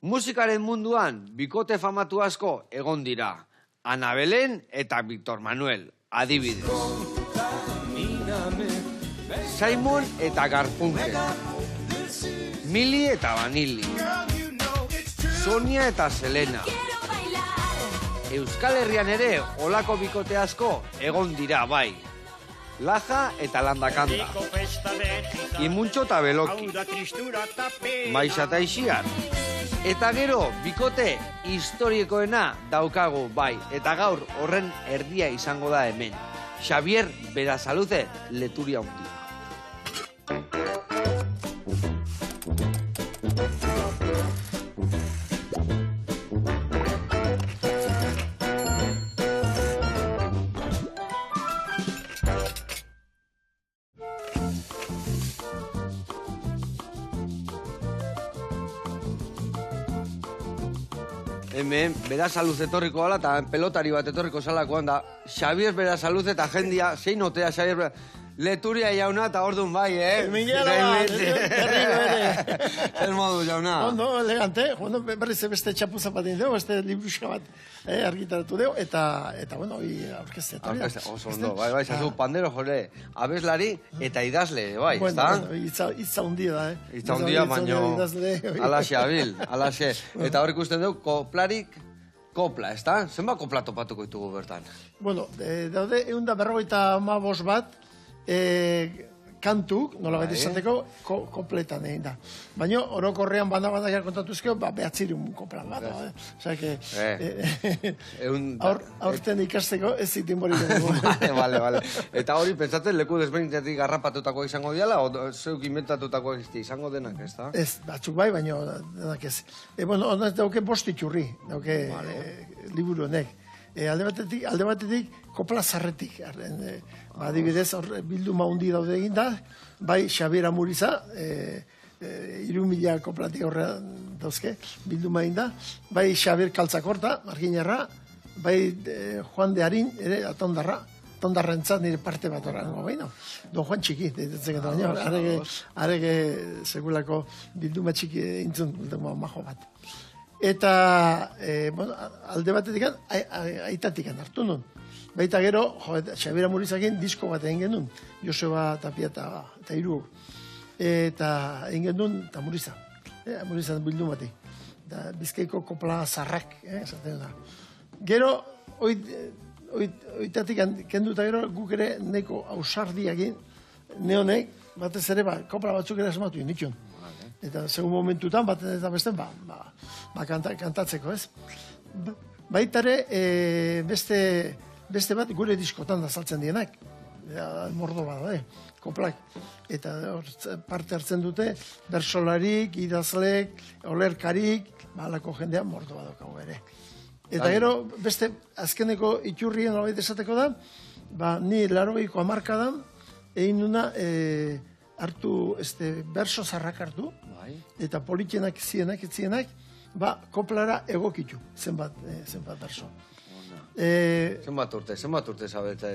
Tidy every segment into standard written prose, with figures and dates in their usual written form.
Musikaren munduan, bikote famatu asko egon dira. Ana Belén eta Victor Manuel, adibidez. Simon eta Garfunkel. Mili eta Vanilli. Sonia eta Selena. Euskal Herrian ere olako bikote asko egon dira bai. Laja eta Landakanda. Imuntxo eta Beloki. Maixa eta Ixiar. Eta gero, bikote historikoena daukagu bai. Eta gaur horren erdia izango da hemen. Xabier Berasaluze, Leturia Handia. Hemen, Berasaluze etorriko gala, eta pelotari bat etorriko salakoan da, Xabier Berasaluze eta jendia, zein notea Xabier Leturia jauna, eta orduan bai, Miguel bat, terrigo ere. Zer modu jauna. Ondo, elegante, berriz beste txapuza bat egin dugu, beste libruska bat argitaratu dugu, eta bueno, aurkezte. Oso ondo, bai, zazu pandero jole, abeslari eta idazle, bai, ez da? Bueno, itza hundia da, Itza hundia, baino, alaxe abil, alaxe. Eta hor ikusten dugu, kopla, ez da? Zenba kopla topatuko ditugu bertan? Bueno, daude, 155 bat, kantu, nola baita izateko, kompletan egin da. Baina, orokorrean banda-bandak kontatuzkeo, behatzirun kopla bat. Osea, aurten ikasteko ez zitin borik dugu. Vale. Eta hori, pentsatzen, leku desberdinetatik garrapatutakoa izango diala, o zeuk inventatutakoa izango denak, ez da? Ez, batzuk bai, baina denak ez. Bueno, honez dauke bostitxurri, dauke liburu honek. Alde batetik, kopla zarretik. Adibidez, bilduma hundi daude egin da, bai Xabier Amuriza, 3.000 koplatik horrean dauzke, bilduma egin da, bai Xabier Kaltzakorta, Marginarra, bai Juan de Arin, ere Atondarrentzat nire parte bat horrengo, baina. Don Juan Txiki, deitzen eta baina, arege segulako bilduma txiki intzun, bilduma majo bat. Eta, alde batetik aitatik hartu nun. Baita gero, Xabier Amurizakin disko bat egin genuen, Joseba Tapia eta Iru. Eta egin genuen, eta Amuriza. Amuriza bildu bati. Bizkaiko kopla zarrak, esaten da. Gero, oitatik kendu eta gero, guk ere neko ausardiakin, neonek, batez ere, kopla batzuk ere esmatu inditxun. Eta segun momentutan, baten eta besten, kantatzeko, ez? Baitare, beste bat gure diskotan da saltzen dienak. Mordo bat, koplak. Eta parte hartzen dute, bersolarik, idazlek, olerkarik, alako jendea mordo bat daukagu ere. Eta gero, beste azkeneko iturrien nolabait esateko da, ni 80ko hamarkadan, egin nuna, hartu, berso zarrak hartu, eta politxenak zienak, koplara egokitu, zenbat berso. Zenbat urte zabetza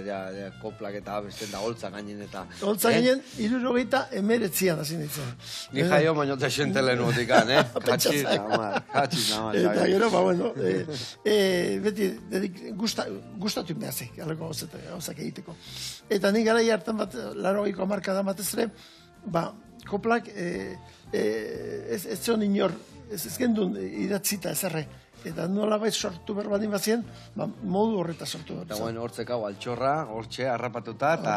koplak eta abesten da holtza gainen eta... Holtza gainen, 79an hasi nintzen. Ni jaio bainote xentelen motikan, Katxiz namar. Eta gero, bueno, beti gustatu mehazik, alako gauzak egiteko. Eta nik gara hartan bat, 80ko hamarkadan batez ere, koplak ez zion inor, ez gendun idatzita ezerre. Eta nolabait sortu berbadin bazien, modu horreta sortu behar. Eta guen hortzeko altxorra, hortxe, harrapatuta, eta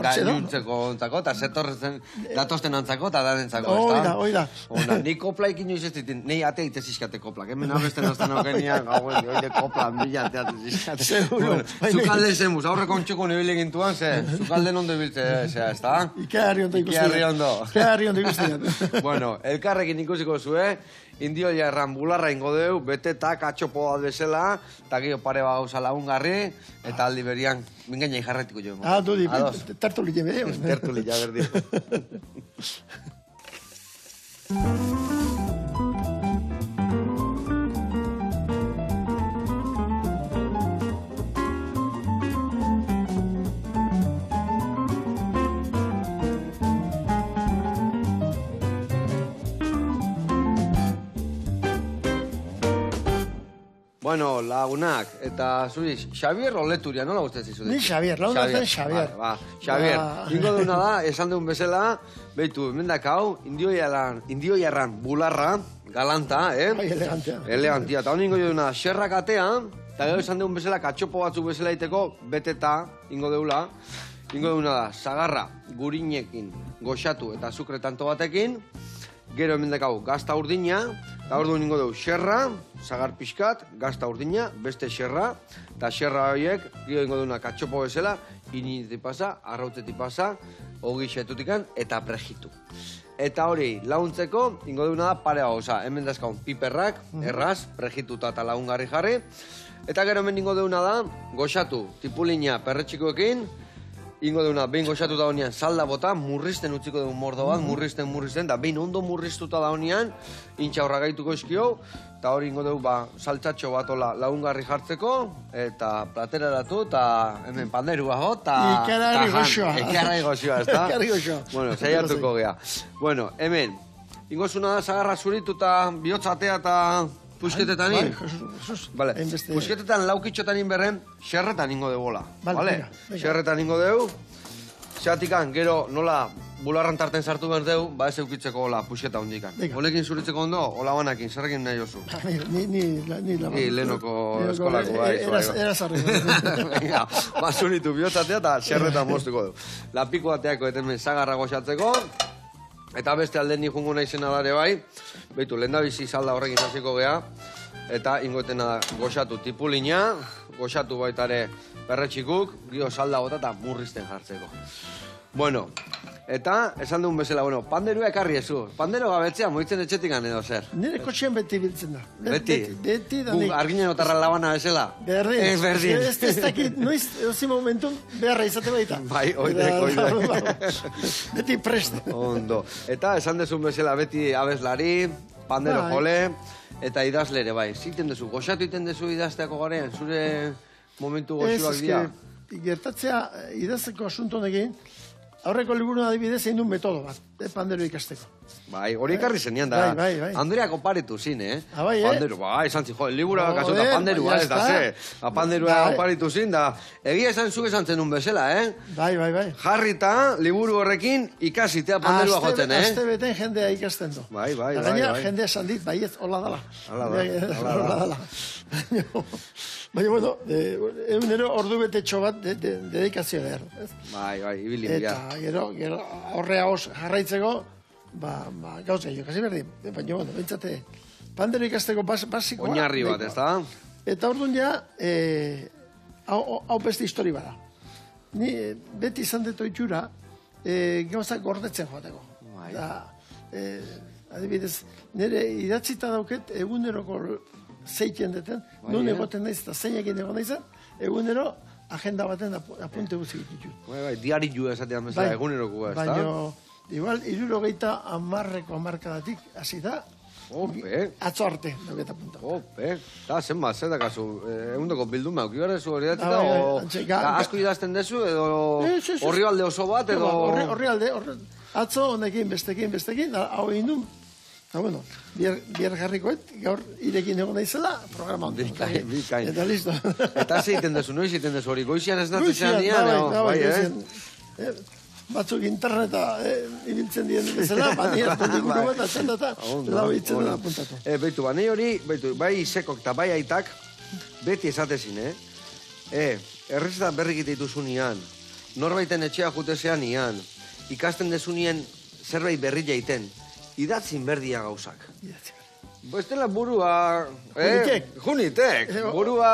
gainuntzeko ontzako, eta zetorrezen datozten antzako, eta danentzako, ez da? Oida. Ni kopla ikin joiz ez ditin, nahi ate itez izkate koplak, hemen abesten azten aukenian, gauen, oide kopla, mila teatez izkate. Seguro. Zukalde zemuz, aurreko ontxoko nibile gintuan, zukalde nondo ibiltze, ez da? Ikearri ondo ikustian. Bueno, elkarrekin ikusiko zue, Indio jarran bularra ingo deu, bete-tak atxopo bat bezala, eta gio pare bat gauza lagungarri, eta aldi berian, mingaina ijarretiko jo. Dudi, tertuli jeme. Tertuli, ja berdi. Bueno, lagunak, eta zuri, Xavier Oleturia, nola guztetzi zuri? Ni Xavier, lagunatzen Xavier. Xavier, ingo deuna da, esan deun bezala, behitu, emendak hau, indioiarran bularra, galanta, Bai, elegantia. Elegantia, eta honi ingo deuna, xerrak atean, eta gero esan deun bezala, katxopo batzuk bezala iteko, beteta, ingo deula, ingo deuna da, sagarra, gurinekin, goxatu eta azukre tanto batekin, gero emendak hau, gazta urdina, eta orduan ingo dugu, xerra, sagar pixkat, gazta urdina, beste xerra, eta xerra horiek, gero ingo duguna katxopo bezala, ininetik pasa, arrautetik pasa, hogi xetutikan, eta prejitu. Eta hori, laguntzeko, ingo duguna da parea oza, hemen dazkaun piperrak, erraz, prejituta eta lagungarri jarri, eta gero hemen ingo duguna da, goxatu, tipulina perretxikoekin, ingo deuna, behin goxatu da honean salda bota, murrizten utziko dugu mordo bat, murrizten, da behin ondo murriztuta da honean, intxaurra gaituko eskio, eta hori ingo dugu, saltzatxo bat lagungarri jartzeko, eta plateraratu, eta hemen panderua hot, Ikarari goxoa. Ikarari goxoa, ez da? Ikarari goxoa. Bueno, zaiatuko gea. Bueno, hemen, ingo zuna da zagarra zuritu eta bihotzatea eta pusketetan in? Vale, pusketetan laukitxotan inberren, xerretan ingo debola. Vale, xerretan ingo deu, xatikan, gero nola bularran tarten sartu behar deu, ez eukitzeko hola pusketa hondikan. Honekin zuritzeko ondo, hola banakin, zerrekin nahi oso? Ni lehenoko eskolako, Era zarri. Venga, zuritu bihotzatea eta xerretan moztuko du. Lapiko bateako etemen zagarra goxatzeko, eta beste alden ni jungo nahi zena dare bai, behitu, lehendabizi salda horrekin hasiko gea, eta ingoetena da goxatu tipulina, goxatu baitare perretxikuk, gio salda bota eta murrizten jartzeko. Bueno, eta esan dugun bezala, panderua ekarri ezu. Pandero gabetzea, moitzen etxetikan edo zer. Nire kotxean beti biltzen da. Beti? Beti da. Guk arginen otarra labana bezala? Berdin. Berdin. Ez dakit, noiz, ozi momentun, beharra izate baita. Bai, oidek. Beti prest. Ondo. Eta esan dezun bezala, beti abeslari, pandero jole, eta idazlere, bai. Ziten dezu, goxatu iten dezu idazteako garean, zure momentu goxuak dira? Ez, gertatzea, idazteko asunto honekin, aurreko liburu adibidez egin duen metodo bat, pandero ikasteko. Bai, hori ekarri zenian da. Bai. Andrea konparitu zin, Bai, Pandero, bai, esan zi, jo, libura kasota panderua ez da, ze. Panderua konparitu zin, da. Egia esan zuk esan zenun bezala, Bai. Jarrita, liburu horrekin ikasitea panderua jotzen, Aste beten jendea ikasten du. Bai. Gaina jendea esan dit, bai ez, hola dala. Hola dala. Baina, bueno, egunero ordu betetxo bat dedikazio behar. Bai, ibili mila. Eta gero horrea os jarraitzeko, gauza jo, kasi berdin. Baina, bueno, bentsate, pandero ikasteko basikoa. Oinarri bat, ez da? Eta orduan ja, hau beste histori bada. Ni beti izan dut oitxura, gauzak gordetzen joateko. Adibidez, nire idatzita dauket eguneroko zeiten deten, nun egoten naiz eta zeinekin egon naizan, egunero agenda baten apunte guzik ditu. Bai, diari ju esatean bezala eguneroko, ez da? Baina, igual, 70 hamarkadatik hasi da, atzo arte, dauketa apunta. Eta zenbat, zer dakazu, egundoko bilduma, okibara zu hori datzita, asko idazten dezu, edo horri alde oso bat, edo... Horri alde, atzo honekin, bestekin, hau egin du. Eta, bueno, bier jarrikoet, gaur irekin egon naizela, programa ondo. Bikain. Eta listo. Eta ze iten dezu, noiz iten dezu hori, goizian ez natzean dian, batzuk interneta ibiltzen dien bezala, bani ezten diguru bat, atxandata, lau itzen dela apuntatu. Beitu, bani hori, bai sekok eta bai aitak, beti esatezin, errezeta berrik iteituzu nian, norbaiten etxea jutezean nian, ikasten dezu nien zerbait berri jaiten, idatzin berdia gauzak. Bestela burua... Junitek. Burua,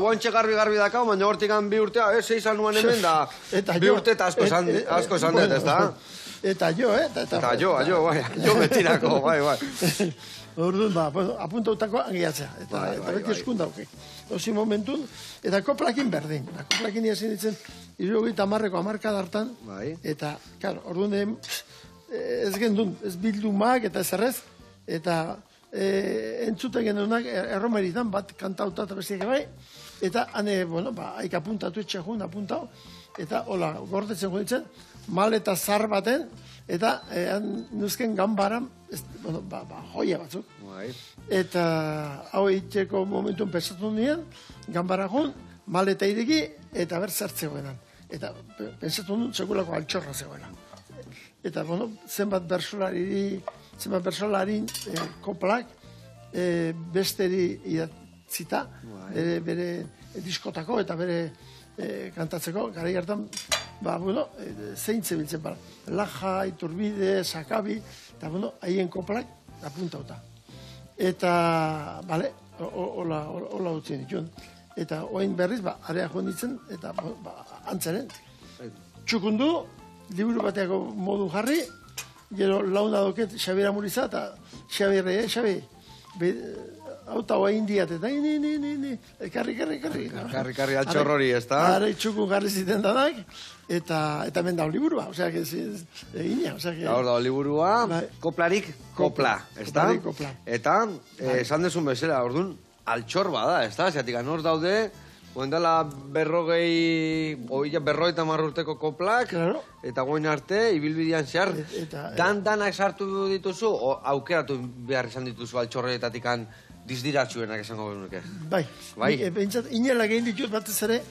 guantxe garbi dakau, baina hortikan bi urtea, izan nuen hemen da, bi urte eta asko esan dut, ez da? Eta jo, Eta jo, betirako, bai. Orduan, apuntautako angiatzea, eta beti eskun dauke. Osi momentun, eta koplakin berdin. Koplakin iasin ditzen, 70 hamarkada hartan, eta, klar, orduan ez gendun, ez bildumak eta zerrez, eta entzuten genunak erromeritan bat kantauta eta bestiak bai, eta hane, bueno, haik apuntatu etxe jun, apuntau, eta hola, gordetzen ditzen, maleta zar baten, eta nuzken ganbaran, joia batzuk. Eta hau egiteko momentuen pensatu nien, ganbara joan, maleta ireki, eta ber zertzegoenan. Eta pensatu nuen segurako altxorra zegoela. Eta, zenbat bersolari koplak besteri idatzita, bere diskotako eta bere kantatzeko, gara hartan, zein zebiltzen bara. Laja, Iturbide, Sakabi, eta, haien koplak apuntauta. Eta, hola utzien dituen. Eta, oain berriz, area joan ditzen, eta, antzaren. Txukundu, liburu bateako modu jarri, gero launa doket Xabier Amuriza, eta Xabi, auta hoa indiat, eta karri. Karri altxorrori, ez da? Are txukun jarri ziten danak, eta mendau liburua, osea, egina, osea, hor da, liburua, koplarik kopla, ez da? Koplarik kopla. Eta, esan dezun bezala, orduan, altxor bada, ez da? Zeatik, hor daude, goendala berroita marrurteko koplak, eta goen arte, ibilbidean zehar, danak sartu dituzu, o aukeratu behar izan dituzu altxorretatik dizdiratzuenak esango genuke? Bai, inela gehin ditut batez ere,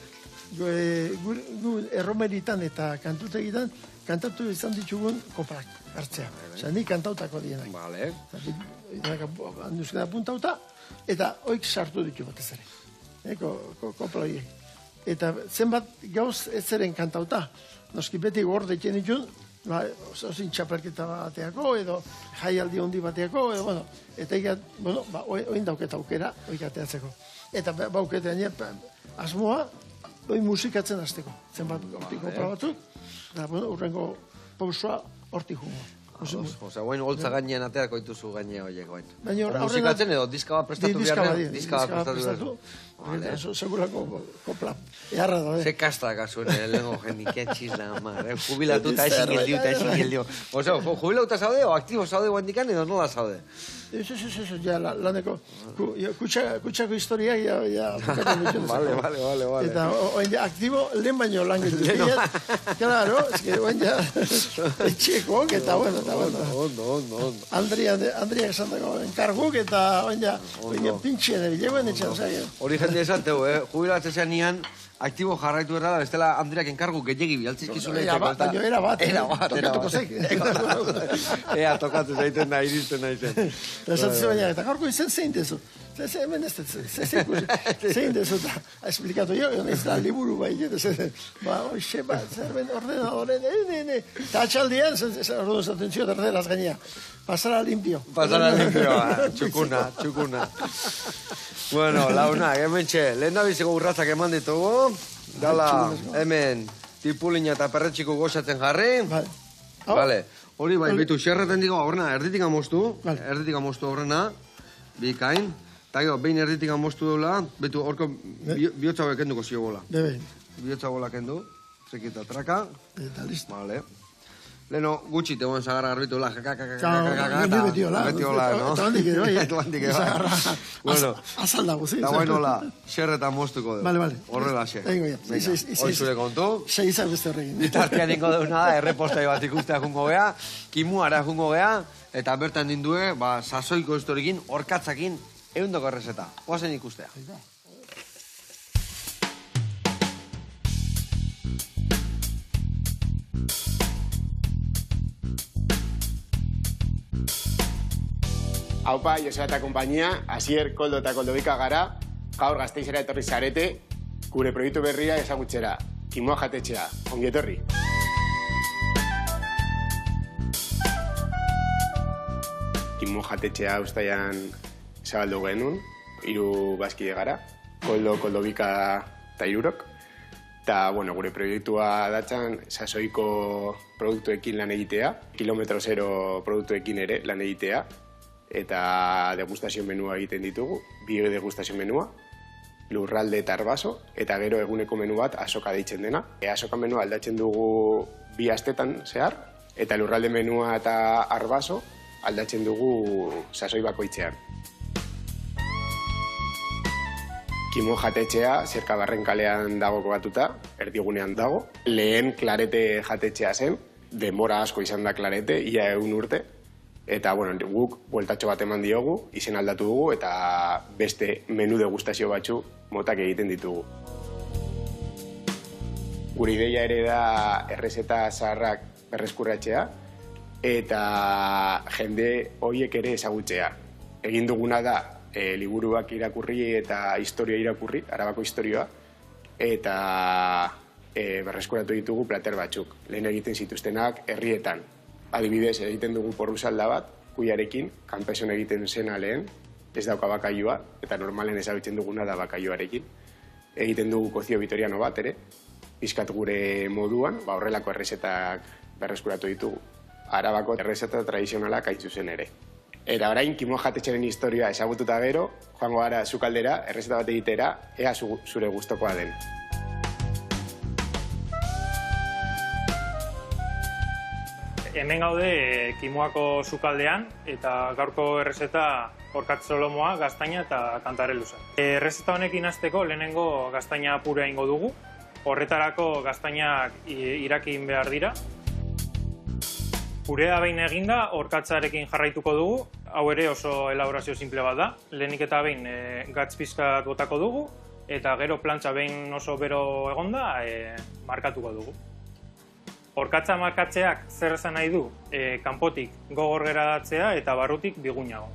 erromeritan eta kantutegitan, kantatu izan ditugun koplak hartzea. Osa, nik kantautako dienak. Bale. Handuzkena puntauta, eta oik sartu ditu batez ere. Kopla horiek. Eta zenbat gauz ez zeren kantauta. Noski beti gorde etxen ditun, ozin txapelketa bateako, edo jaialdi hondi bateako, edo, eta oin dauketa aukera, oik ateatzeko. Eta bauketean asmoa, oin musikatzen hasteko. Zenbat hortik kopla batzuk, eta urrengo pausua hortik jungo. Osea, guain holtza gainean ateako dituzu gainea horiek, guain. Musikatzen edo diska bat prestatu behar? Diska bat prestatu. Segurako kopla. Eharra da, Ze kastak azuen, lehenko jendiken txizla, jubilatuta ezin geldiu. Osea, jubilatuta zaude o aktibo zaude guandikan edo nola zaude? Eso, ja, laneko, kutsako historiak, ja, bukatzen dut. Vale. Eta, oin aktibo, lehen baino lan gitu. Claro, ez que oin ja, etxekoak, eta, Ondo. Andriak esan dago, enkarguk, eta oin ja, pintxien ebilegoen etxan, hori jende esan tegu, jubilatzen zean nian, aktibo jarraitu errada, bestela Andriak enkargu gehiagi bialtzizkizu lehitzeko. Baina era bat. Tokatuko zeik. Ea, tokatzen zaiten da, iristen naizen. Eta esatzen baina, eta gaurko izen zein dezu. Hemen ez zein dezu, eta esplikatu jo, ez da liburu bai, hoxe, zerben ordenadoren, eta atxaldian, orduan zaten zio, terderaz gainea, pasara limpio, txukuna. Bueno, launa, hemen lehen da biziko urratzak eman ditugu, dala, hemen, tipulina eta perretxiko gozatzen jarri, vale, hori bai, bitu, xerreten digo aurrena, erditik amostu aurrena, bikain, eta gero, behin erditik amostu dola, betu, horko bihotza hori kenduko zio bola. Bihotza bola kendu, zekita traka. Eta listo. Vale. Leno, gutxi tegoen zagarra garbitu la, beti hola, no? Eta handik ere, bai. Eta handik ere, bai. Bueno, azaldago, zi. eta bueno, la, xerretan mostuko du. Vale. Horrela xe. Venga, hoi zure kontu. Seizak beste horrekin. Bitartian ingo deuna da, errepostai bat ikustea jungo gea, kimuara jungo gea, eta bertan dindue, sasoiko historikin, orkatzakin, eundoko errezeta. Oazen ikustea. Haupa, Joseba eta kompainia, Asier, Koldo eta Koldobika gara, gaur Gasteizera etorri zarete, gure proiektu berria ezagutzera, Kimua jatetxea, ongi etorri. Kimua jatetxea ustaian zabaldu genuen, 3 bazkide gara, Koldo, Koldobika eta Irurok. Eta, bueno, gure proiektua datzan sasoiko produktuekin lan egitea, kilometro zero produktuekin ere lan egitea, eta degustazio menua egiten ditugu, 2 degustazio menua, lurralde eta arbaso, eta gero eguneko menu bat azoka deitzen dena. Azoka menua aldatzen dugu 2 astetan zehar, eta lurralde menua eta arbaso aldatzen dugu sasoi bakoitzean. Kimon jatetxea, Zerkabarren kalean dago kokatuta, erdigunean dago. Lehen Klarete jatetxea zen, denbora asko izan da Klarete, ia 100 urte. Eta, bueno, guk bueltatxo bat eman diogu, izen aldatu dugu, eta beste menu degustazio batzu motak egiten ditugu. Gure ideia ere da errezeta zaharrak berreskurratzea, eta jende horiek ere ezagutzea. Egin duguna da, liburuak irakurri eta historia irakurri, Arabako historioa, eta berreskuratu ditugu plater batzuk. Lehen egiten zituztenak herrietan. Adibidez, egiten dugu porrusalda bat, kuiarekin, kanpeson egiten zena lehen, ez dauka bakailua, eta normalen ezagutzen duguna da bakailuarekin. Egiten dugu kozio vitoriano bat ere, pizkat gure moduan, horrelako errezetak berreskuratu ditugu. Arabako errezeta tradizionalak hain zuzen ere. Eta orain, Kimon jatetxeren historia ezagututa gero, joango gara zukaldera, errezeta bat egitera, ea zure gustokoa den. Hemen gaude Kimoako sukaldean, eta gaurko errezeta orkatz solomoa, gaztaina eta kantareluza. Errezeta honekin hasteko lehenengo gaztaina purea ingo dugu, horretarako gaztainak irakin behar dira. Purea behin eginda, orkatzarekin jarraituko dugu, hau ere oso elaborazio simple bat da. Lehenik eta behin gatz pizkat botako dugu, eta gero plantxa behin oso bero egonda markatuko dugu. Orkatza markatzeak zer esan nahi du, kanpotik gogor geradatzea eta barrutik bigunago.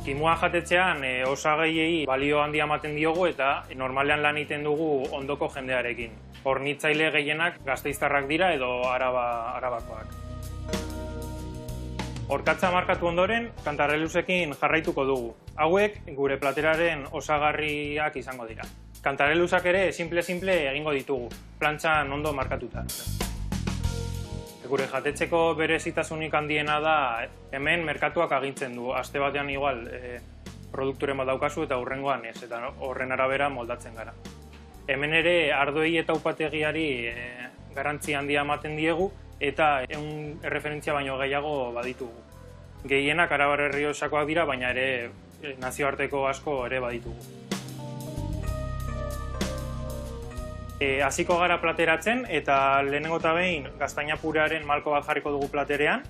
Kimoa jatetxean osagaiei balio handia ematen diogu eta normalean lan egiten dugu ondoko jendearekin. Hornitzaile gehienak gasteiztarrak dira edo arabakoak. Orkatza markatu ondoren, kantareluzekin jarraituko dugu. Hauek gure plateraren osagarriak izango dira. Kantareluzak ere simple egingo ditugu, plantxan ondo markatuta. Gure jatetxeko berezitasunik handiena da, hemen merkatuak agintzen du. Aste batean igual produkturen bat daukazu eta hurrengoan ez, eta horren arabera moldatzen gara. Hemen ere ardoei eta upategiari garrantzi handia ematen diegu eta erreferentzia baino gehiago baditugu. Gehienak Arabar Errioxakoak dira, baina ere nazioarteko asko ere baditugu. Hasiko gara plateratzen eta lehenengo eta behin gaztaina purearen malko bat jarriko dugu platerean,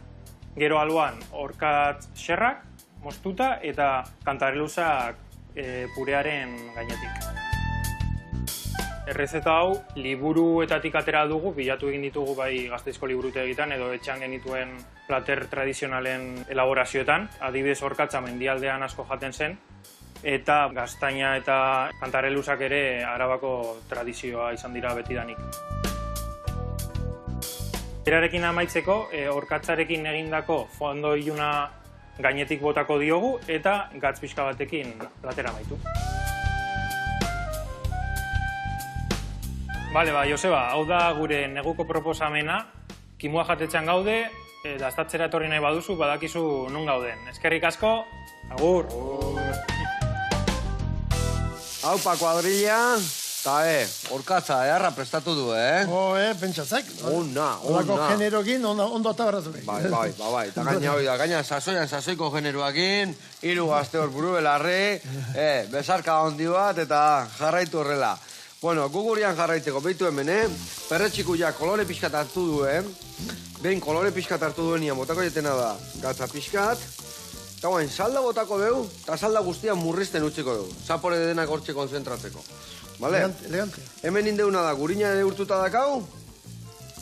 gero alboan orkatz xerrak, moztuta eta kantareluzak purearen gainetik. Errezeta hau liburuetatik atera dugu, bilatu egin ditugu bai Gasteizko liburutegitan edo etxean genituen plater tradizionalen elaborazioetan. Adibidez orkatza mendialdean asko jaten zen, eta gaztaina eta kantareluzak ere Arabako tradizioa izan dira betidanik. Erarekin amaitzeko, orkatzarekin egindako fondo iluna gainetik botako diogu eta gatz pixka batekin platera amaitu. Bale, Joseba, hau da gure neguko proposamena. Kimoa jatetxean gaude, dastatzera etorri nahi baduzu, badakizu nun gauden. Eskerrik asko, agur! Haupa, kuadrilla, eta orkatza, eharra prestatu du, Pentsatzak. Ona. Olako generokin ondo atabarrazu. Bai. Eta gaina sasoiko generoakin, 3 gazte hor buru belarre, besarka handi bat eta jarraitu horrela. Bueno, gugurian jarraitzeko, behitu hemen, perretxiku ja kolore pixkat hartu duen, behin kolore pixkat hartu duenian botako jetena da gatza pixkat, eta guain, salda botako dugu, eta salda guztian murrizten utziko dugu, zapore denak hortxe konzentratzeko. Vale? Elegante. Hemen indeuna da, gurina ere urtuta dakau,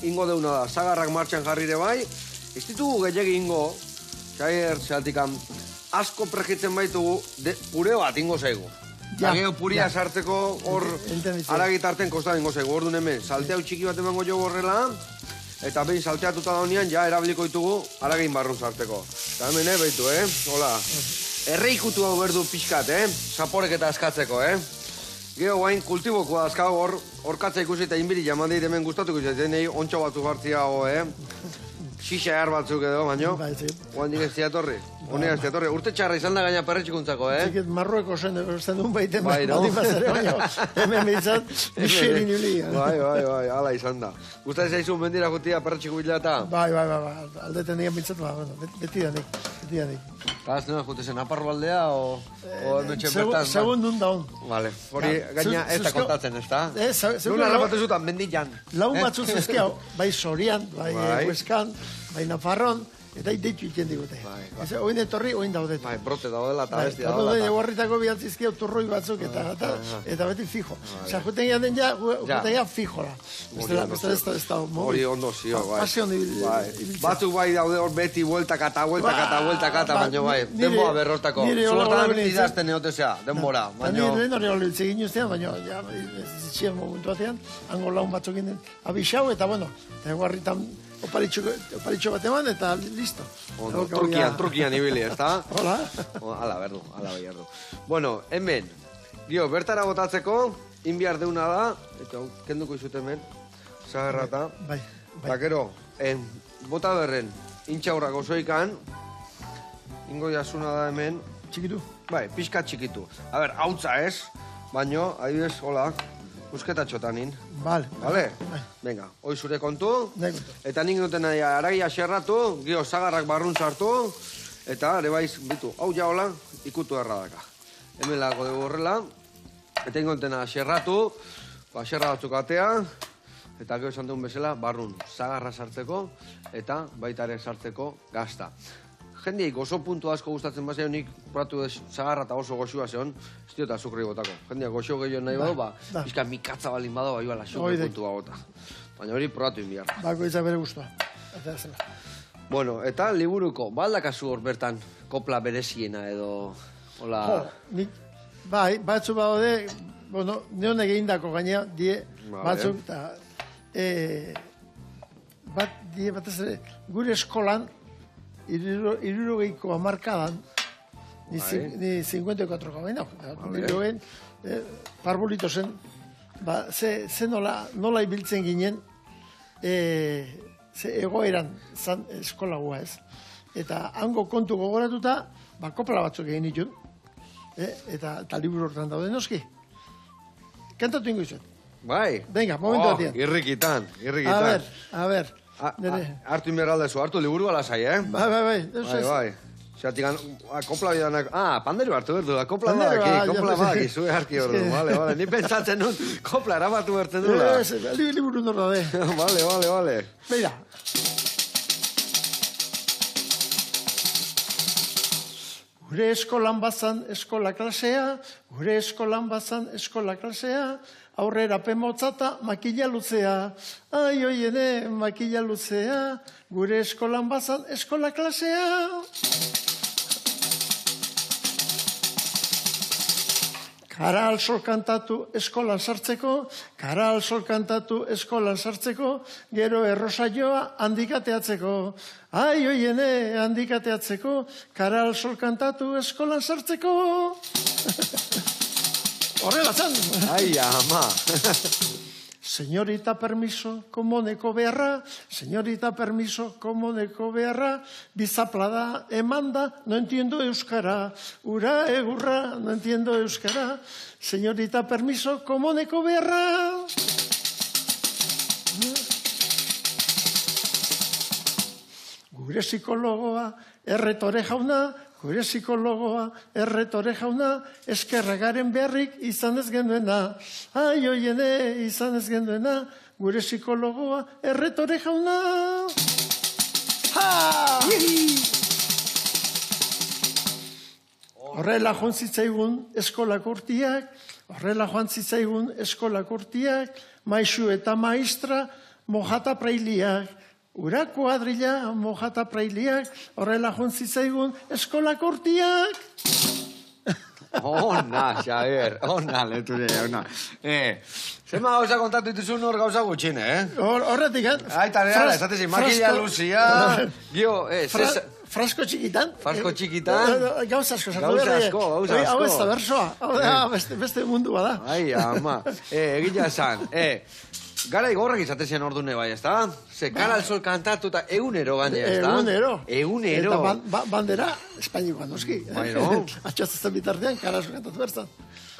ingo deuna da, zagarrak martxan jarrire bai, ez ditugu gehiagi ingo, xaier, zeatikan, asko prejitzen baitugu, pure bat ingo zaigu. Gero puria sartzeko hor aragitarten kosta dengo zaigu, hor duen hemen, salteau txiki bat emango jo horrela, eta behin salteatuta da honean, ja erabiliko ditugu aragin barru sartzeko. Eta hemen, behitu, hola. Erreikutu hau berdu pixkat, zaporek eta askatzeko, Gero guain kultibokoa azkau orkatza ikusi eta inbiri jaman dit hemen gustatuko izaten, ontxo batzu jartzia hau, Xixa ehar batzuk edo, baino. Guain dik ez ziatorri. Honea ez ziatorri. Urte txarra izan da gaina perretxikuntzako, Zikit marrueko zen duen baiten baldin bazare, baino. Hemen behitzat, bixerin uli. Bai, ala izan da. Gustatu zaizun mendira jutia perretxiku bilata? Bai. Aldeten digan behitzat, beti da nik. dianik. Eta azten jute zen, aparro aldea, o hemen txempertan? Segun nun daun. Vale, hori gaina ez da kontatzen, ez da? Nuna harrapatu zutan, mendian. Laun batzu zezkiau, bai Sorian, bai Hueskan, bai Nafarron, eta deitu iten digute. Oin etorri, oin daudet. Bai, brote daudela eta besti daudela. Eta guarritako bialtzizkiau turroi batzuk eta beti fijo. Osea, juten gian den ja, juten gian fijola. Ez da, hori ondo zio, bai. Pasion ibiltzea. Batzuk bai daude hor beti bueltakata, baina bai, denboa berrortako. Zuertan idazten eotezea, denbora. Nire hori hori egin ustean, baina zitxien momentu batean, hango laun batzuk ginen abixau, eta bueno, eta guarritan oparitxo bat eman, eta listo. Ondo, trukian ibili, ez da? Hola. Ala berdu. Bueno, hemen, bertara botatzeko, inbiar deuna da, eta kenduko izut hemen, zagerrata. Bai. Eta gero, bota berren, intxaurrak osoikan, ingo jasuna da hemen. Txikitu? Bai, pixka txikitu. A ber, hautza ez, baino, adibidez, hola, busketatxotanin. Vale. Venga, hoi zure kontu. Eta nik duten aragia xerratu, gio zagarrak barrun sartu, eta ere baiz, bitu, hau ja hola, ikutu erradaka. Hemen lago dugu horrela, eta ingotena xerratu, xerra batzuk atea, eta gero esan dugun bezala, barrun zagarra sartzeko, eta baita ere sartzeko gazta. Jendeik oso puntu asko gustatzen bazio nik probatu zagarra eta oso goxua zeon, ez diota azukri botako. Jendeak goxo gehiago nahi badu, bizka mikatza balin badu, bai bala, xuke puntua bota. Baina hori probatu inbiar. Bako izan bere guztua. Bueno, eta liburuko, baldakazu hor bertan kopla bereziena edo, hola... Bai, batzu baude, bueno, neon egindako gaina, die batzuk, eta... Batez ere, gure eskolan, irurogeiko amarkadan, ni 54ko baina, irurogein, parbolito zen, ze nola ibiltzen ginen, ze egoeran zan eskola gua ez. Eta hango kontu gogoratuta, kopla batzuk egin ditun, eta liburu hortan daude noski. Kantatu ingo izan. Bai. Venga, momentu batian. Irrikitan. A ber. Hartu inberraldezu, hartu liburu alasai, Bai. Zeratik, kopla bidanak... panderu hartu berdu da, kopla badaki, zue harki hor du, vale. Ni pentsatzen nun, kopla erabatu bertzen dula. Liburu nor da, Vale. Beira. Gure eskolan bazan eskola klasea, aurrera pemotzata makila luzea. Ai, oiene, makila luzea, gure eskolan bazan eskola klasea. Kara al sol kantatu eskolan sartzeko, gero errosaioa handikateatzeko. Ai, oiene, handikateatzeko, kara al sol kantatu eskolan sartzeko. Horrela zan. Ai, ama. Señorita, permiso, komoneko beharra, bizaplada emanda, no entiendo euskara, ura egurra, no entiendo euskara, señorita, permiso, komoneko beharra. Gure psikologoa, erretore jauna, eskerragaren beharrik izan ez genuena. Ai, oiene, izan ez genuena, gure psikologoa, erretore jauna. Horrela joan zitzaigun eskolako urtiak, maisu eta maistra, mojata prailiak. Ura kuadrilla, mojata prailiak, horrela jontzitzaigun eskolako urtiak. Ona, Xavier, leture, ona. Zema gauza kontatu dituzun hor gauza gutxin, Horretik, Aita, esatezi, makila luzia, gio, Frasko txikitan. Gauza asko. Hau ez da bersoa. Beste mundua da. Ai, ama. Egila esan, garai gorrak izatezian ordune bai, ez da? Ze, Cara al Sol kantatu eta egunero gainea, ez da? Egunero. Eta bandera, Espainikoan, noski. Bueno. Atxatzen bitartean, Cara al Sol kantatu bertan.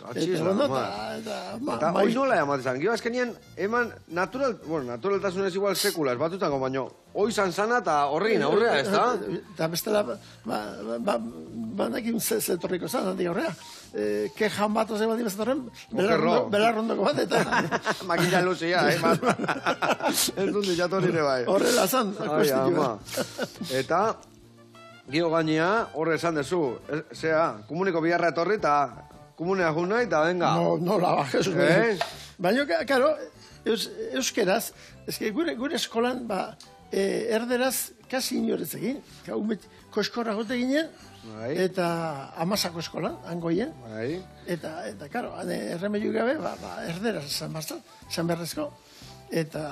Eta hoi nola ematezan, gero azkenien, eman naturaltasunez igual sekulaz batutako, baino, hoi zanzana eta horregin aurrea, ez da? Eta bestela, nakin zetorriko zan, handik aurrea. Kejan bat oze bat imazatorren, belarrondoko bat, eta... Makina luzia, ez dut jatorire bai. Horrela zan, kuestikua. Eta, gero gainea, horre esan dezu, komuniko biharra etorri eta komunea jun nahi, eta venga. Nola, Jesus. Baina, karo, euskeraz, gure eskolan, erderaz, kasi inoretz egin. Koskorra gote ginen, eta amasako eskolan, angoien. Eta, karo, erremeiu gabe, erderaz esan berrezko. Eta,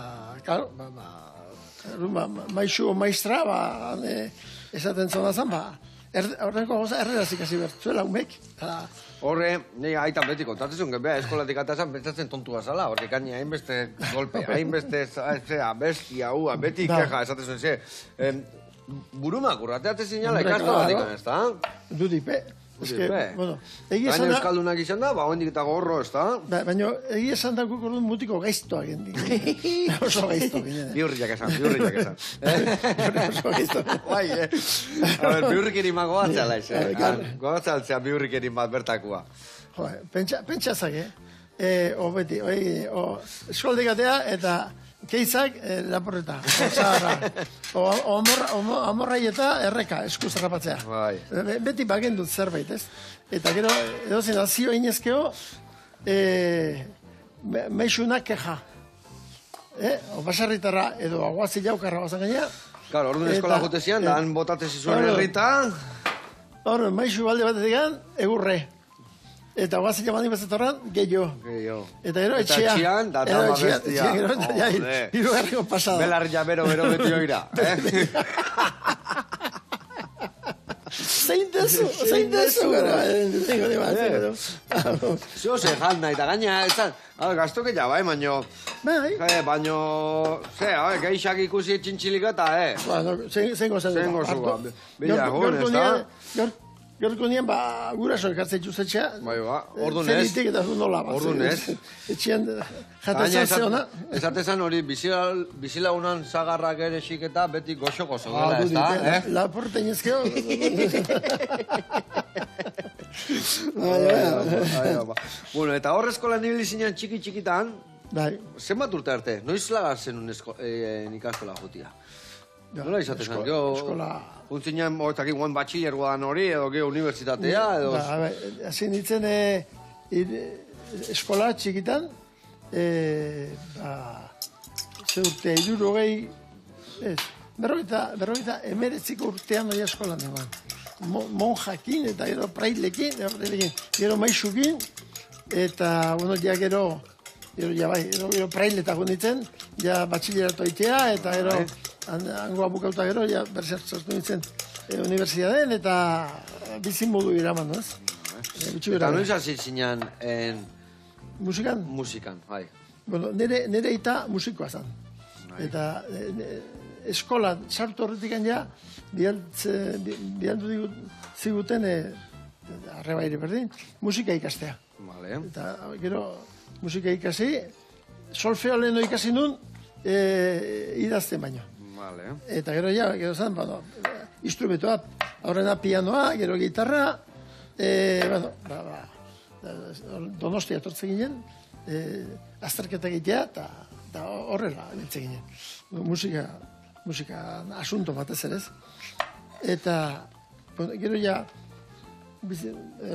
karo, maixu o maistra, esaten zona zan, horrenko goza erderaz ikasi bertzuela umek. Horre, nire aitan beti kontatzen bea eskolatik atazan pentsatzen tontua zala, horrek gaine hainbeste golpe, hainbeste bestia, beti keja, esaten zuen, ze, burumak urrateate zinala ikastolatik, ez da? Dudipe. Gaine euskaldunak izan da, hoendik eta gorro, ez da? Baina, egia esan da guk orduan mutiko gaiztoa gendik. Oso gaiztoa ginen. Biurriak esan. Oso gaiztoa. Bai, A ber, biurrik erin bat goatzea, goatzea biurrik erin bat bertakua. Pentsa zake, beti, eskoldegatea eta keizak laporreta, amorrai eta erreka, eskuz errapatzea. Beti bagen dut zerbait, ez? Eta gero, edozen, azio inezkeo, meixunak keja. Basarritarra edo aguazi jaukarra bazan gainea. Claro, orduan eskola jotezian, da han botatez izuen herrita. Orduan, meixu balde batetik egurre. Eta guazik jaman imazetorran, gehiago. Eta gero, etxea. Eta etxean, da dama bestia. Hiru garriko pasada. Belarria bero beti oira. Zein dezu, gara. Zio ze janda, eta gaina, gaztoke ja, bai, baino... Baino, geixak ikusi txintxilik eta, Zengo zua. Bila, egun, ez da? Gaurko nien, guraso ekartzen juzetxea. Orduan ez. Zelitik eta nola. Orduan ez. Etxean jatezan zeona. Esatezan hori, bizilagunan zagarrak ere xiketa beti goxo-gozo dela, ez da? Laporte inezkeo. Bueno, eta hor eskolan nibili zinean txiki-txikitan, zenbat urte arte? Noiz lagar zenun ikastola jotia? Nola izatezan, eskola... Untzinean, oetak iguan batxilergoa dan hori, edo geho unibertsitatea, edo... Hazin ditzen, eskola txikitan, ze urtea, berrogeita emeretziko urtean doia eskolan eman. Monjakin, eta gero prailekin, gero maixukin, eta, bueno, ja gero prailetak honditzen, ja batxileratu aitea, eta gero... Angoa bukauta gero, ja, berzertzartu nintzen universidaden, eta bizin modu iraman, ez? Eta noiz hasi zinean musikan? Musikan, bai. Bueno, nire eta musikoa zan. Eta eskola sartu horretik ja, bialdu ziguten, arrebaire berdin, musika ikastea. Eta gero, musika ikasi, solfeo leheno ikasi nun, idazten baino. Eta gero zan, instrumentoa, horrena pianoa, gero gitarra, Donostia etortze ginen, azterketa egitea, eta horrela nintzen ginen. Musika asunto batez ere ez. Eta gero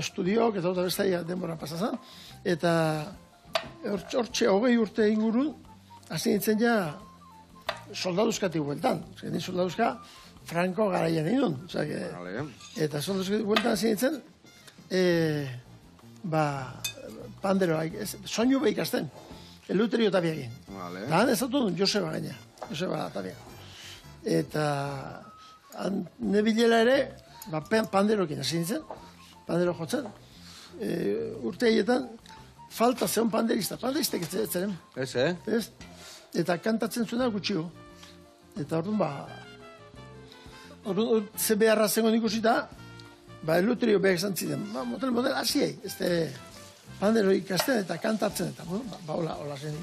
estudiok eta bestai denbora pasazan, eta hortxe 20 urte ingurun, hasi nintzen soldaduzkatik bueltan. Ni soldaduzka Franco garaian inun. Eta soldaduzkatik bueltan hasi nintzen, panderoa, soinu behik ikasten, eluterio tabiagin. Eta han ez dut duen Joseba gaina, Joseba tabia. Eta nebilela ere, panderokin hasi nintzen, pandero jotzen. Urte haietan, falta zeon panderistek ez zeren. Ez, Eta kantatzen zuena gutxio. Eta orduan, ze beharra zengon ikusita, elutrio behar izan ziren, model hasiei, pandero ikasten eta kantatzen, eta hola zen.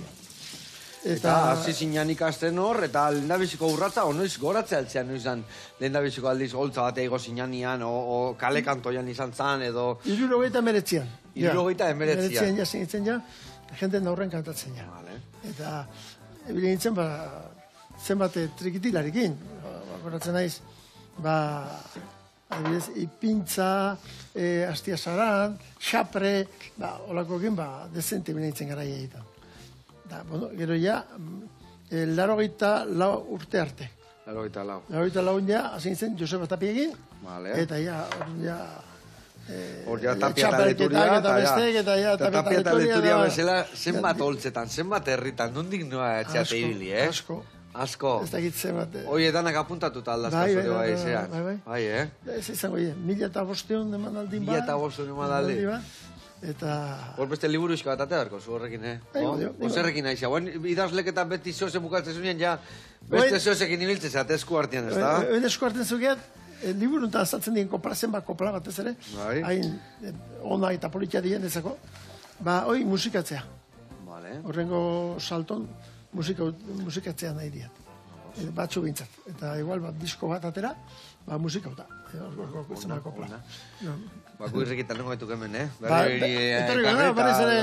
Eta hasi zinean ikasten hor, eta lehendabiziko urratza, noiz goratzea altzean noizan lehendabiziko aldiz holtza bat ego zinean, o kale kantoian izan zan, edo... 79an. 79an. 79an jasen itzen ja, jenten aurren kantatzen ja. Eta, ebile nintzen, zenbat trikitilarekin, goratzen naiz, adibidez, ipintza, astiasaran, xapre, holakoekin, dezente nintzen garaia egiten. Gero ja, 84 urte arte. 84. 84 ja, hasi nintzen Joseba Tapiekin, eta ja, hor ja tapia eta leturia, eta tapia eta leturia bezala, zenbat holtzetan, zenbat herritan, nondik noa etxeate ibili, eh? Asko. Ez dakit zenbat. Oie, danak apuntatuta aldazta zure bai zean. Bai, eh? Ez izango, 1500 emanaldin bat. 1500 emanaldin. Eta... Hor beste liburu izka bat atearko, zu horrekin, eh? Zerrekin nahi xa. Idazlek eta beti zoze bukatzen zuen, ja, beste zozekin ibiltzen zate esku artean, ez da? Esku artean zukeat, liburu eta azaltzen dien koplazen kopla batez ere, hain ona eta politia dien ezako, hoi musikatzea. Horrengo salton musikatzea nahi diat. Batzu bintzat. Eta igual disko bat atera, musikauta. Zenba kopla. Baku irrikitan nengo gaituk hemen, eh? Etorriko da, berez ere,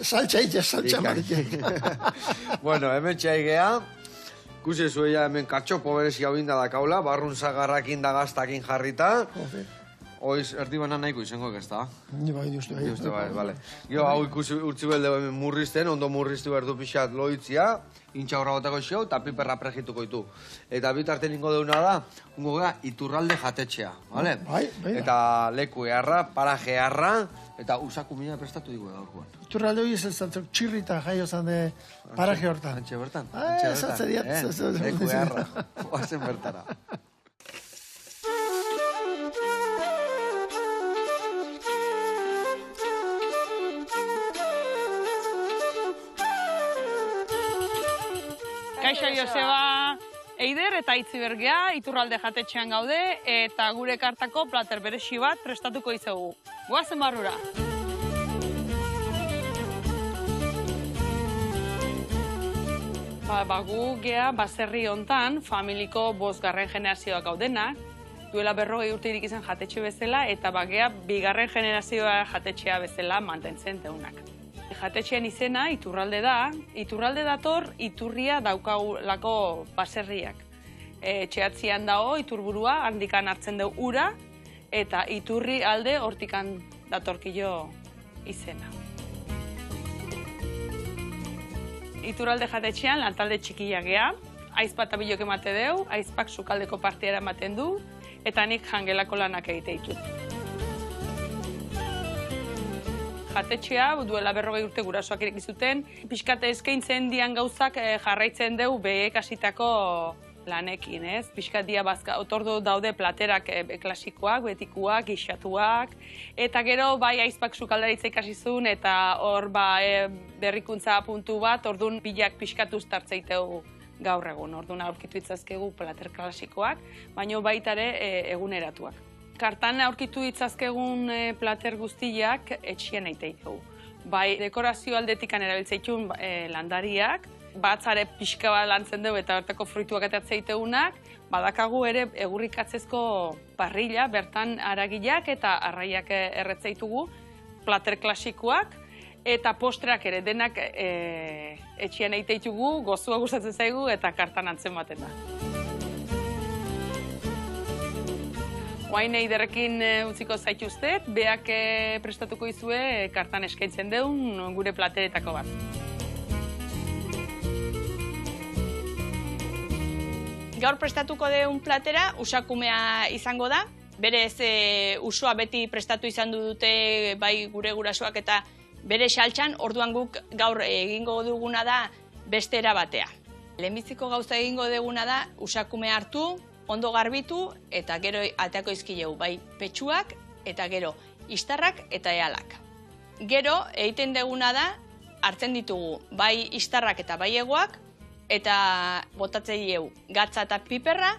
saltxa itxa, saltxa maritxeik. Bueno, hemen txaigea, kusi zuela hemen katxopo berezi hau inda dakaula, barrun zagarrakin da gaztakin jarrita. Oiz, erdi banan nahiko izango ez da? Ni bai, uste bai. Bale. Gio, hau ikusi urtzi belde hemen murrizten, ondo murriztu behar du pixat loitzia, intxa horra gotako xeo, eta piperra prejituko ditu. Eta bitarten ingo deuna da, ungo gara, Iturralde jatetxea, bale? Bai. Eta leku eharra, paraje eharra, eta usakumina prestatu digu gaurkoan. Iturralde hori ez zantzok txirrita jaio zan paraje hortan. Antxe bertan? Zatze diat. Leku eharra, oazen bertara. Kaixo Joseba, Eider eta Itzibergea, Iturralde jatetxean gaude, eta gure kartako plater beresi bat prestatuko izugu. Goazen barrura! Gu gea baserri hontan, familiko 5. generazioak gaudenak, duela 40 urterik izan jatetxe bezala, eta gea 2. generazioa jatetxea bezala mantentzen deunak. Jatetxean izena Iturralde da. Iturralde dator iturria daukagulako baserriak. Txeatzian dago iturburua, handikan hartzen du ura, eta iturri alde hortikan datorkio izena. Iturralde jatetxean lantalde txikia gea, aizpa eta bilok emate deu, aizpak sukaldeko partiara ematen du, eta nik jangelako lanak egite ditut. Jatetxea, duela 40 urte gurasoak irekizuten, pixkate eskaintzen dian gauzak jarraitzen deu beek hasitako lanekin, ez? Pixkat dia otordu daude platerak klasikoak, betikuak, gixatuak, eta gero bai aizpak sukaldaritza ikasizun, eta hor berrikuntza puntu bat, orduan bilak pixkat uztartzeiteu gaur egun, orduan aurkitu itzazkegu plater klasikoak, baino baitare eguneratuak. Kartan aurkitu itzazkegun plater guztiak etxien eiteitu. Bai, dekorazio aldetikan erabiltzeitun landariak, batzare pixka bat lantzen dugu eta bertako fruituak atatzeiteunak, badakagu ere egurrikatzezko parrilla, bertan aragileak eta arraiak erretzeitugu, plater klasikoak, eta postreak ere denak etxien eiteitugu, gozua gustatzen zaigu eta kartan antzen baten da. Oain Eiderrekin utziko zaituztet, beak prestatuko izue kartan eskaintzen deun gure plateretako bat. Gaur prestatuko deun platera usakumea izango da. Berez usua beti prestatu izan dute bai gure gurasoak eta bere saltxan, orduan guk gaur egingo duguna da beste erabatea. Lehenbiziko gauza egingo duguna da usakumea hartu, ondo garbitu eta gero ateako izkileu, bai petxuak eta gero istarrak eta ealak. Gero egiten duguna da hartzen ditugu bai istarrak eta bai egoak, eta botatzei diegu gatza eta piperra,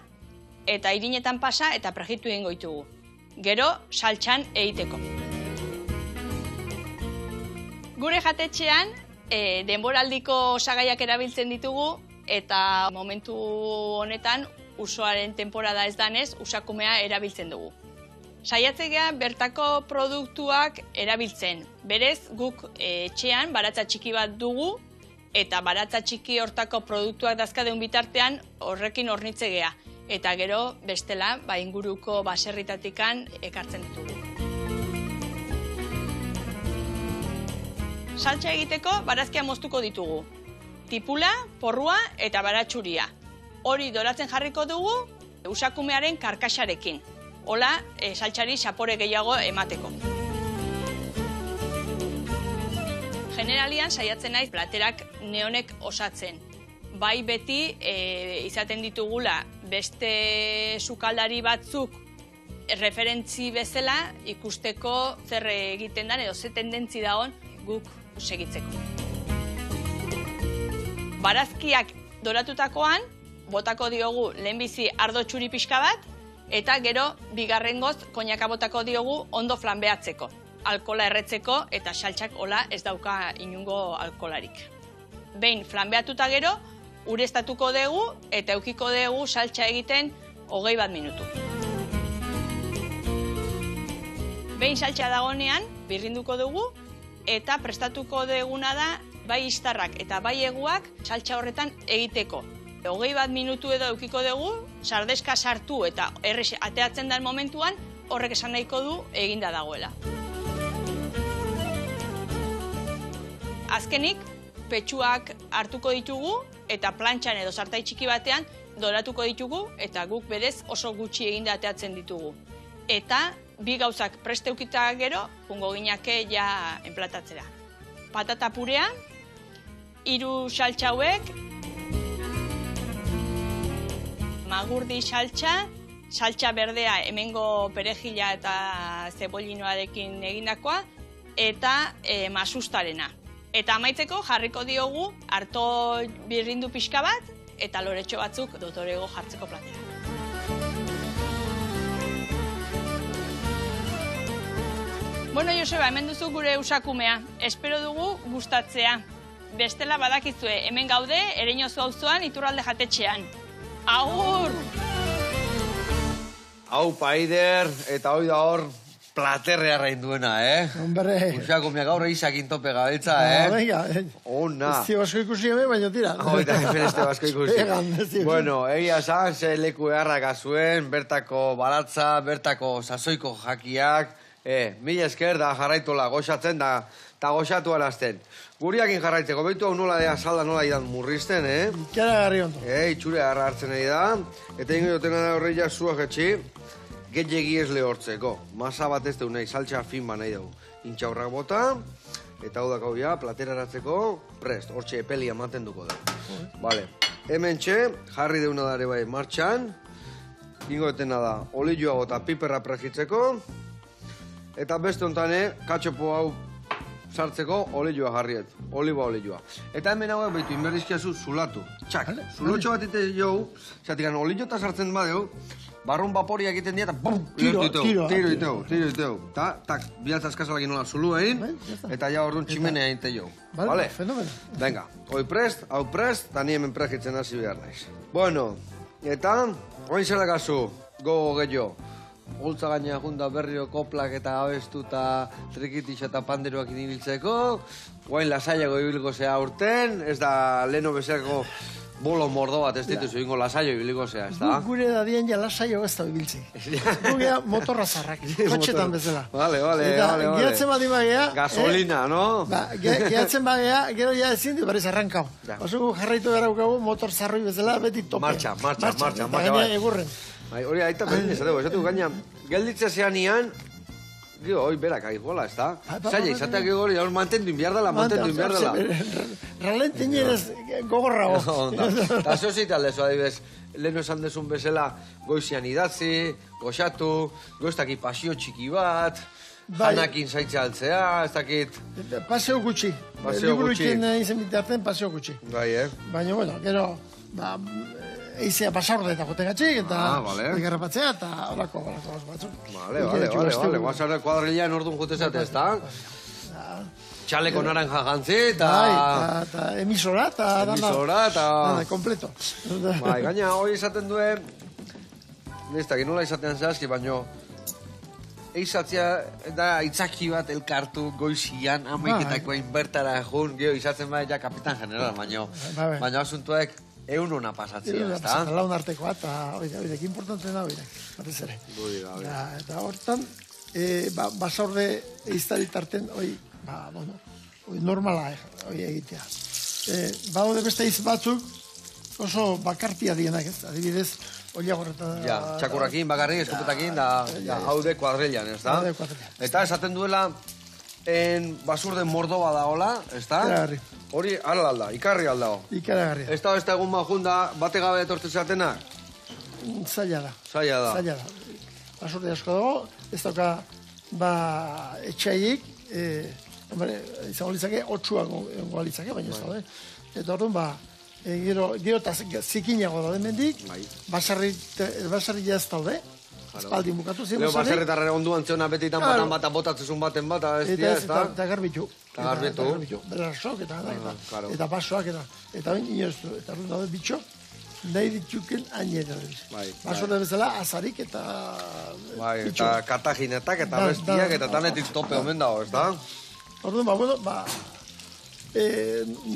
eta irinetan pasa eta prejitu egingo ditugu. Gero, saltxan egiteko. Gure jatetxean, denboraldiko osagaiak erabiltzen ditugu, eta momentu honetan, usoaren temporada ez danez, usakumea erabiltzen dugu. Saiatzea bertako produktuak erabiltzen. Berez, guk etxean baratza txiki bat dugu, eta baratza txiki hortako produktuak dazkadeun bitartean horrekin hornitzegea. Eta gero, bestela, inguruko baserritatikan ekartzen ditugu. Saltxa egiteko barazkia moztuko ditugu. Tipula, porrua eta baratxuria. Hori doratzen jarriko dugu usakumearen karkasarekin. Hola, saltxari sapore gehiago emateko. Generalian saiatzen naiz platerak neonek osatzen. Bai beti izaten ditugula beste sukaldari batzuk referentzi bezala ikusteko zer egiten den edo ze tendentzi dagoen guk segitzeko. Barazkiak doratutakoan, botako diogu lehenbizi ardo txuri pixka bat, eta gero bigarrengoz koinaka botako diogu ondo flanbeatzeko. Alkola erretzeko eta saltxak hola ez dauka inungo alkolarik. Behin flanbeatuta gero, ureztatuko dugu eta eukiko dugu saltxa egiten 21 minutu. Behin saltxa dagonean, birrinduko dugu eta prestatuko duguna da bai istarrak eta bai eguak saltxa horretan egiteko. 21 minutu edo eukiko dugu, sardeska sartu eta errex ateatzen den momentuan, horrek esan nahiko du eginda dagoela. Azkenik, petxuak hartuko ditugu eta plantxan edo sartai txiki batean doratuko ditugu eta guk berez oso gutxi eginda ateatzen ditugu. Eta bi gauzak preste eukita gero, jungo ginake ja enplatatzera. Patata purea, 3 saltxa hauek, magurdi saltxa, saltxa berdea hemengo perejila eta zebollinoarekin egindakoa, eta masustarena. Eta amaitzeko jarriko diogu arto birrindu pixka bat eta loretxo batzuk dotorego jartzeko platera. Bueno, Joseba, hemen duzu gure usakumea. Espero dugu gustatzea. Bestela badakizue, hemen gaude, Ereñozu auzoan Iturralde jatetxean. Agur! Hau paider, eta hoi da hor platerrea duena, Hombre. Usakumea gaur eizakin tope gabiltza, Venga, Ona. ez basko ikusi hemen, baina tira. Eta hemen este basko ikusi. Egan, ez Bueno, egia zan, ze leku eharraka zuen, bertako baratza, bertako sasoiko jakiak, mila esker da jarraitola goxatzen da, eta goxatu alazten. Guriakin jarraitzeko, behitu hau nola dea salda nola idan murrizten, Kiara garri ondo. Itxure hartzen nahi da, eta ingo joten gara horreia zuak etxi, gehiagi ez lehortzeko. Masa bat ez nahi, saltxa fin ba nahi dugu. Intxaurrak bota, eta hau dakau ja, plateraratzeko, prest, hortxe epelia ematen duko da. Vale, hemen txe, jarri deuna dare bai martxan, ingo joten da, olioa bota piperra prejitzeko, eta beste hontane, katxopo hau sartzeko olioa jarriet, oliba olioa. Eta hemen hauek behitu inberrizkiazu zulatu. Txak, zulotxo bat ite jau, zatik oliota sartzen badeu, barrun vaporia egiten dira, eta bum, tiro iteu. Tak, bilatz askazalak inola zulu egin, eta ja orduan tximenea egin jau. Vale, fenomeno. Venga, hoi prest, hau prest, eta ni hemen prejitzen hasi behar naiz. Bueno, eta, oin zelakazu, gogo gehiago. Holtza gaina junda berrio koplak eta abestu eta trikitix eta panderoak inibiltzeko. Guain lasaiago ibiliko zea urten, ez da leno bezako bolo mordo bat ez dituzu ingo lasaio ibiliko zea, ez da? Gure da dien ja lasaio ez da ibiltzi. Gugea motorra zarrak, kotxetan bezala. Vale. Eta gehatzen badi bagea... Gasolina, no? Gehatzen bagea, gero ja ezin du berriz arrankau. Oso jarraitu gara ukagu motor zarroi bezala beti tope. Martxa. Gaina egurren. Hori aita berdin esateko, gaina, gelditzea zean ian, hoi berak aigola, ez da? Zaila, izateak egori, hor mantendu inbiar dela. Ralentin jerez gogorrago. Eta zozit aldezu, adibes, leheno esan dezun bezala, goizian idatzi, goxatu, goiztaki pasio txiki bat, janakin zaitza altzea, ez dakit... Paseo gutxi. Paseo gutxi. Liburuekin izan bitarten paseo gutxi. Bai, Baina, bueno, gero, eizea basaurde eta jotegatxik, eta garrapatzea, eta horako batzuk. Vale. Guazare kuadrilean orduan jutezate, ez da? Txaleko naranja jantzi, eta emisora, eta... Dana, kompleto. Bai, gaina, hori esaten duen... Ez dakit, nola izatean zehazki, baino... Eizatzea da itzaki bat elkartu goizian, amaiketako bertara jun, gero izatzen bai ja kapitan general, baina asuntuek egun hona pasatzea, ez da? Laun artekoa, eta oidek importantzen da, batez ere. Eta hortan, basaurde eiztaritarten, normala egitea. Baude beste eiz batzuk, oso bakartia dienak, ez, adibidez, Oliagorretan... Txakurrakin, bakarrik, eskopetakin, da haude kuadrilean, ez da? Eta esaten duela, basurde mordo badaola, ez da? Ikaragarri. Hori, alda, ikarri aldao. Ikaragarri. Ez da, ez da egun junda, bate gabe etortzen zatenak? Zaila da. Zaila da. Basurde asko dago, ez dauka, etxaiek, izango litzake, 8 egongo litzake, baina ez da, eta orduan, gero eta zikinago da demendik, basarri jaz daude, espaldi bukatu ziren basarri. Basarritarra onduan zeona betitan batan bat, botatzezun baten bat, ez dira, ez da? Eta garbitu. Berasok, eta basoak, eta bain inoz, eta hori daude bitxo, nahi dituken ainera. Basore bezala, azarik eta bitxo. Eta katajinetak, eta bestiak, eta tanetik tope omen dago, ez da? Orduan,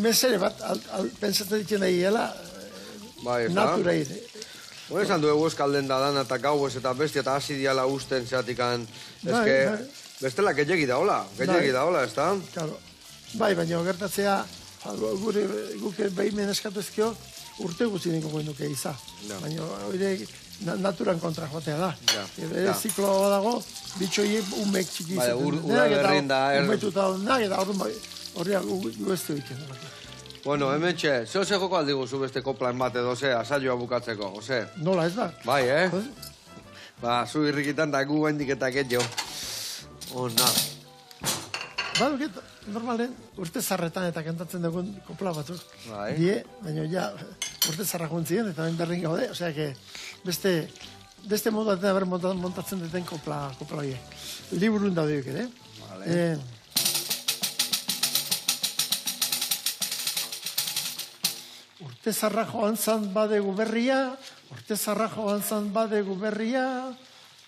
mesere bat, pentsatzen ditzen daigela, natura ire. Hore esan dugu eskalden da dan, eta gauez eta bestia, eta hasi diala usten zeatikan, ezke, bestela gehiagi daola, ez da? Baina gertatzea, guk behimen eskatu ezkio, urte guzti niko goen duke iza. Baina hori naturan kontra joatea da. Ere ziklo dago, bitxoiek umek txiki izaten. Umetuta honak, eta horreak gueztu egiten. Bueno, hemen txe, zeo joko aldi guzu beste koplan bat edo, asaioa bukatzeko, ose? Nola ez da? Bai, zu irrikitan da gu hendik eta getxo. Ona. Normalen, urte zarretan eta kantatzen dugun kopla batzuk. Baina ja, urte zarra juntzien, eta bain berrin gaude, osea, beste modu batean haber montatzen duten kopla horiek. Liburun daudeuk ere. Urte zarra joan zan badegu berria,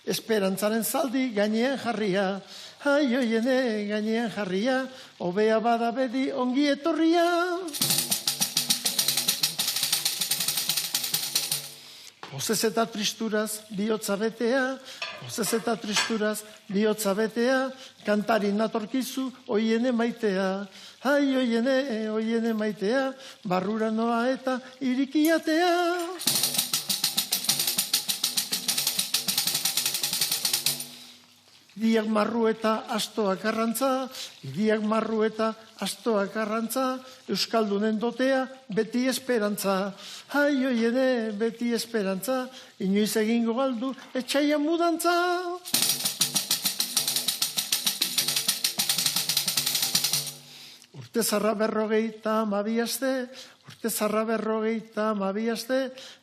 esperantzaren zaldi gainean jarria, oiene gainean jarria, hobea bada bedi ongi etorria. Pozez eta tristuraz bihotza betea, kantari natorkizu oiene maitea. Oiene maitea, barrura noa eta irikiatea. Idiak marru eta astoak arrantza, Euskaldunen dotea beti esperantza. Oiene, beti esperantza, inoiz egingo galdu etxaia mudantza. Urte zarra 52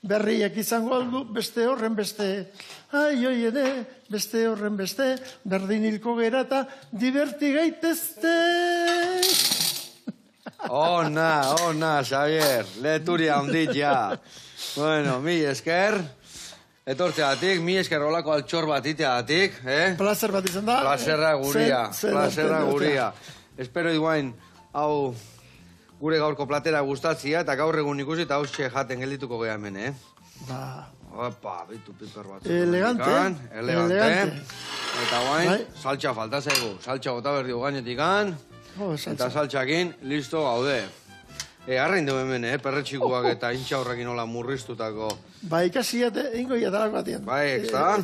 berriak izango aldu beste horren beste. Oiene, beste horren beste, berdin hilko gera eta diverti gaitezte. Ona, Xavier, leturia ondit ja. Bueno, mi esker, etortzeatik, mi esker olako altxor bat iteatik, Plazer bat izan da. Plazerra guria. Espero iguain, hau gure gaurko platera gustatzia, eta gaur egun ikusi eta hauxe jaten geldituko geha hemen, Opa, bitu piper bat. Elegante. Eta guain, saltxa falta zaigu. Saltxa gota berdi gainetik eta saltxakin, listo gaude. Arrein du hemen, perretxikuak eta intxa horrekin hola murriztutako. Ikasiat, ingo iatalak batien. Ez da?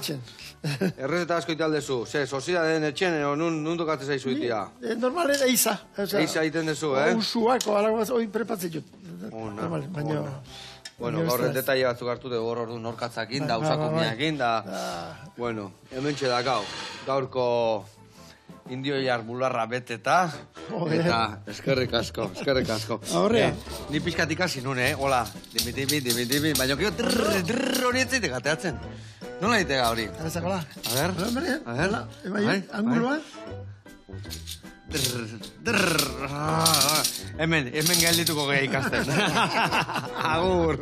Errezeta asko italdezu. Sozidadeen etxen, nundu kate zaizu itia? Normalen eiza. Eiza iten dezu, Usuako, alago bat, hoi prepatzen jut. Baina... Bueno, gaur detaile batzuk hartu dugu ordu norkatzakin, da usakumiakin, da... Bueno, hemen txedakau, gaurko indioiar bularra beteta. Joder. Eta eskerrik asko, eskerrik asko. Aurrea. Ni pixkat ikasi nun, hola. Dibi, baina kio trrr hori etzaitek ateatzen. Nola itega hori? Ezakola. A ver. A ver. Bai, anguloa. Hemen geldituko gehi ikasten. Agur.